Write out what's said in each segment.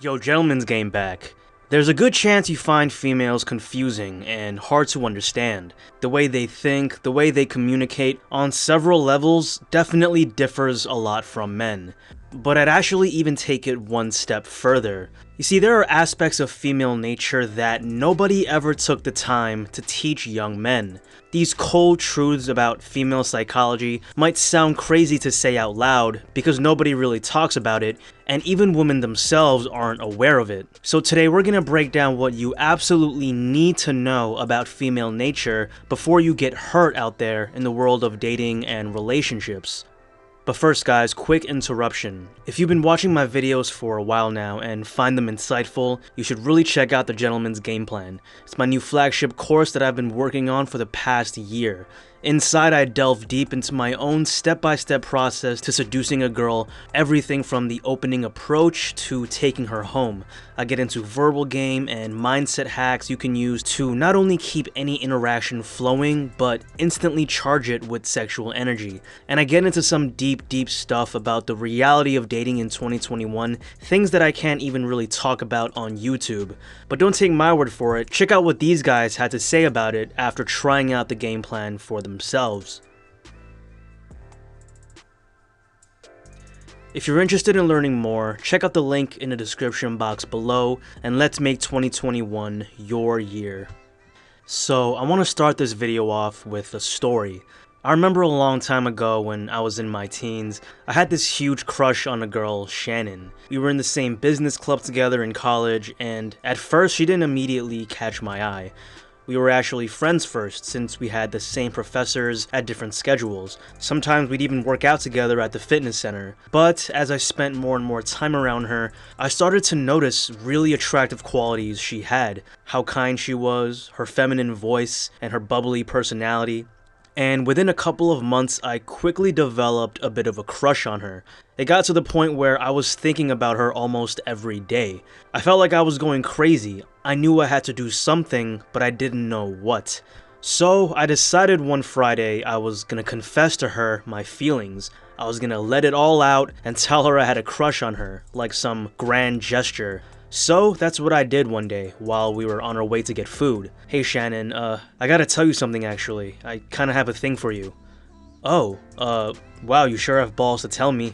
Yo, gentlemen's game back. There's a good chance you find females confusing and hard to understand. The way they think, the way they communicate, on several levels, definitely differs a lot from men. But I'd actually even take it one step further. You see, there are aspects of female nature that nobody ever took the time to teach young men. These cold truths about female psychology might sound crazy to say out loud because nobody really talks about it, and even women themselves aren't aware of it. So today we're gonna break down what you absolutely need to know about female nature before you get hurt out there in the world of dating and relationships. But first guys, quick interruption. If you've been watching my videos for a while now and find them insightful, you should really check out the Gentleman's Game Plan. It's my new flagship course that I've been working on for the past year. Inside, I delve deep into my own step-by-step process to seducing a girl, everything from the opening approach to taking her home. I get into verbal game and mindset hacks you can use to not only keep any interaction flowing, but instantly charge it with sexual energy. And I get into some deep stuff about the reality of dating in 2021, things that I can't even really talk about on YouTube. But don't take my word for it, check out what these guys had to say about it after trying out the game plan for themselves. If you're interested in learning more, check out the link in the description box below, and let's make 2021 your year. So I want to start this video off with a story. I remember a long time ago when I was in my teens, I had this huge crush on a girl, Shannon. We were in the same business club together in college, and at first she didn't immediately catch my eye. We were actually friends first, since we had the same professors at different schedules. Sometimes we'd even work out together at the fitness center. But as I spent more and more time around her, I started to notice really attractive qualities she had. How kind she was, her feminine voice, and her bubbly personality. And within a couple of months, I quickly developed a bit of a crush on her. It got to the point where I was thinking about her almost every day. I felt like I was going crazy. I knew I had to do something, but I didn't know what. So I decided one Friday I was gonna confess to her my feelings. I was gonna let it all out and tell her I had a crush on her, like some grand gesture. So that's what I did one day while we were on our way to get food. Hey Shannon, I gotta tell you something actually. I kinda have a thing for you. Oh, wow, you sure have balls to tell me.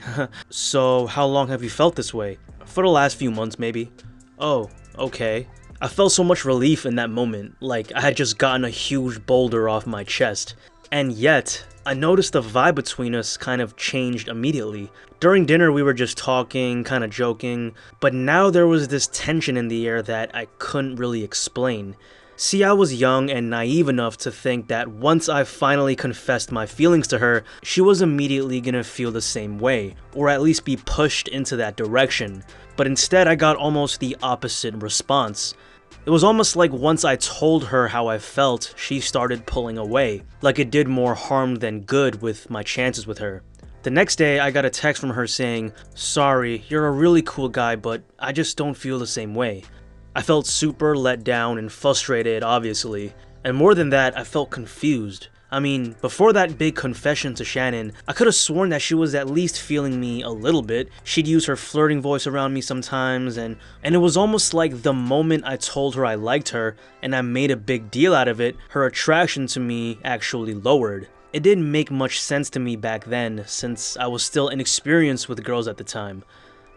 So how long have you felt this way? For the last few months maybe. Oh, okay. I felt so much relief in that moment, like I had just gotten a huge boulder off my chest. And yet, I noticed the vibe between us kind of changed immediately. During dinner we were just talking, kind of joking, but now there was this tension in the air that I couldn't really explain. See, I was young and naive enough to think that once I finally confessed my feelings to her, she was immediately gonna feel the same way, or at least be pushed into that direction. But instead I got almost the opposite response. It was almost like once I told her how I felt, she started pulling away, like it did more harm than good with my chances with her. The next day, I got a text from her saying, "Sorry, you're a really cool guy, but I just don't feel the same way." I felt super let down and frustrated, obviously, and more than that, I felt confused. I mean, before that big confession to Shannon, I could have sworn that she was at least feeling me a little bit. She'd use her flirting voice around me sometimes, and it was almost like the moment I told her I liked her, and I made a big deal out of it, her attraction to me actually lowered. It didn't make much sense to me back then, since I was still inexperienced with girls at the time.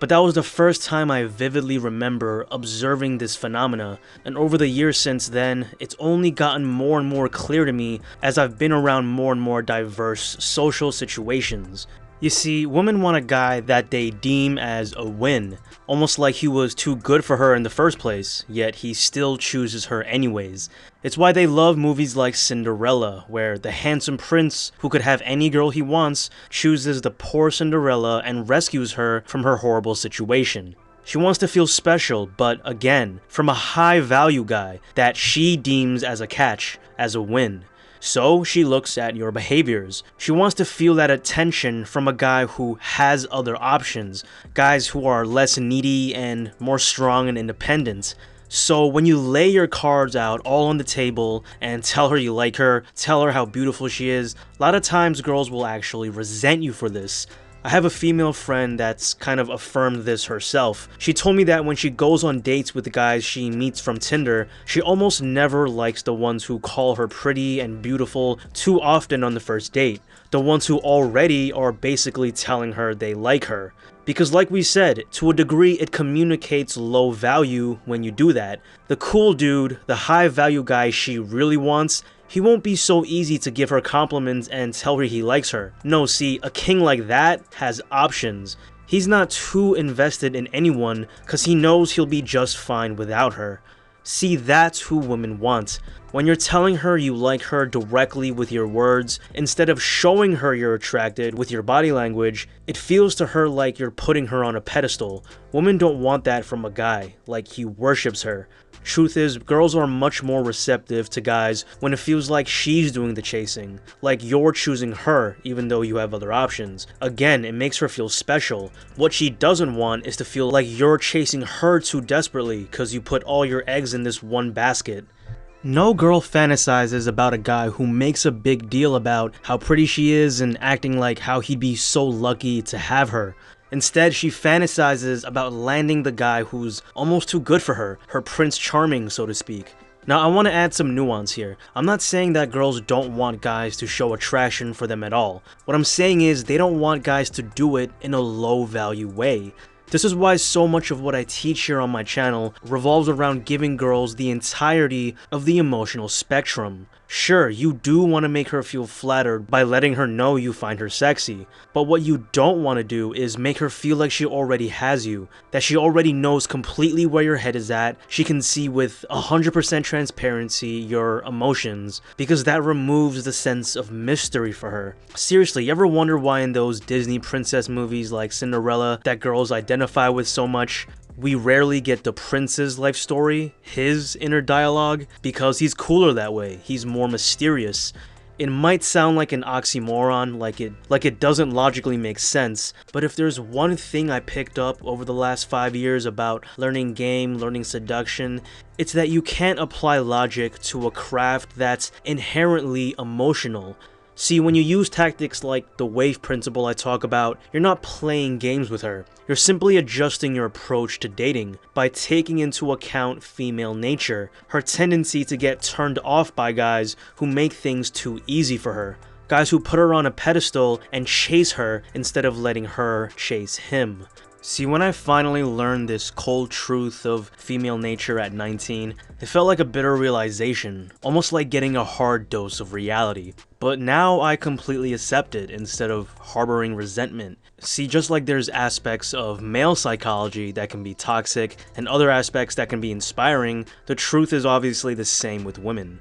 But that was the first time I vividly remember observing this phenomena, and over the years since then, it's only gotten more and more clear to me as I've been around more and more diverse social situations. You see, women want a guy that they deem as a win, almost like he was too good for her in the first place, yet he still chooses her anyways. It's why they love movies like Cinderella, where the handsome prince, who could have any girl he wants, chooses the poor Cinderella and rescues her from her horrible situation. She wants to feel special, but again, from a high value guy that she deems as a catch, as a win. So she looks at your behaviors. She wants to feel that attention from a guy who has other options, guys who are less needy and more strong and independent. So when you lay your cards out all on the table and tell her you like her, tell her how beautiful she is, a lot of times girls will actually resent you for this. I have a female friend that's kind of affirmed this herself. She told me that when she goes on dates with the guys she meets from Tinder, she almost never likes the ones who call her pretty and beautiful too often on the first date. The ones who already are basically telling her they like her. Because like we said, to a degree it communicates low value when you do that. The cool dude, the high value guy she really wants, he won't be so easy to give her compliments and tell her he likes her. No, see, a king like that has options. He's not too invested in anyone cause he knows he'll be just fine without her. See, that's who women want. When you're telling her you like her directly with your words, instead of showing her you're attracted with your body language, it feels to her like you're putting her on a pedestal. Women don't want that from a guy, like he worships her. Truth is, girls are much more receptive to guys when it feels like she's doing the chasing, like you're choosing her even though you have other options. Again, it makes her feel special. What she doesn't want is to feel like you're chasing her too desperately because you put all your eggs in this one basket. No girl fantasizes about a guy who makes a big deal about how pretty she is and acting like how he'd be so lucky to have her. Instead, she fantasizes about landing the guy who's almost too good for her, her Prince Charming, so to speak. Now, I want to add some nuance here. I'm not saying that girls don't want guys to show attraction for them at all. What I'm saying is they don't want guys to do it in a low value way. This is why so much of what I teach here on my channel revolves around giving girls the entirety of the emotional spectrum. Sure, you do want to make her feel flattered by letting her know you find her sexy, but what you don't want to do is make her feel like she already has you, that she already knows completely where your head is at, she can see with 100% transparency your emotions, because that removes the sense of mystery for her. Seriously, you ever wonder why in those Disney princess movies like Cinderella that girls identify with so much, we rarely get the prince's life story, his inner dialogue, because he's cooler that way, he's more mysterious. It might sound like an oxymoron, like it doesn't logically make sense, but if there's one thing I picked up over the last 5 years about learning game, learning seduction, it's that you can't apply logic to a craft that's inherently emotional. See, when you use tactics like the wave principle I talk about, you're not playing games with her. You're simply adjusting your approach to dating by taking into account female nature, her tendency to get turned off by guys who make things too easy for her. Guys who put her on a pedestal and chase her instead of letting her chase him. See, when I finally learned this cold truth of female nature at 19, it felt like a bitter realization, almost like getting a hard dose of reality. But now I completely accept it instead of harboring resentment. See, just like there's aspects of male psychology that can be toxic and other aspects that can be inspiring, the truth is obviously the same with women.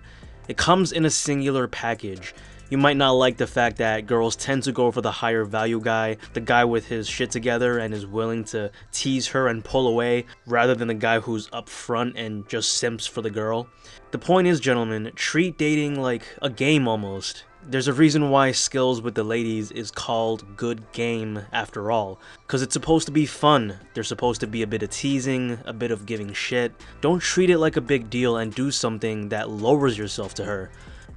It comes in a singular package. You might not like the fact that girls tend to go for the higher value guy, the guy with his shit together and is willing to tease her and pull away, rather than the guy who's upfront and just simps for the girl. The point is, gentlemen, treat dating like a game almost. There's a reason why skills with the ladies is called good game after all, because it's supposed to be fun. There's supposed to be a bit of teasing, a bit of giving shit. Don't treat it like a big deal and do something that lowers yourself to her.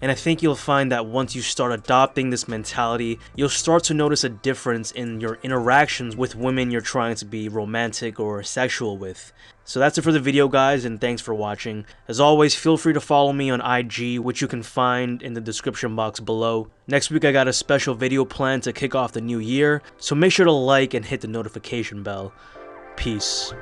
And I think you'll find that once you start adopting this mentality, you'll start to notice a difference in your interactions with women you're trying to be romantic or sexual with. So that's it for the video, guys, and thanks for watching. As always, feel free to follow me on IG, which you can find in the description box below. Next week I got a special video planned to kick off the new year, so make sure to like and hit the notification bell. Peace.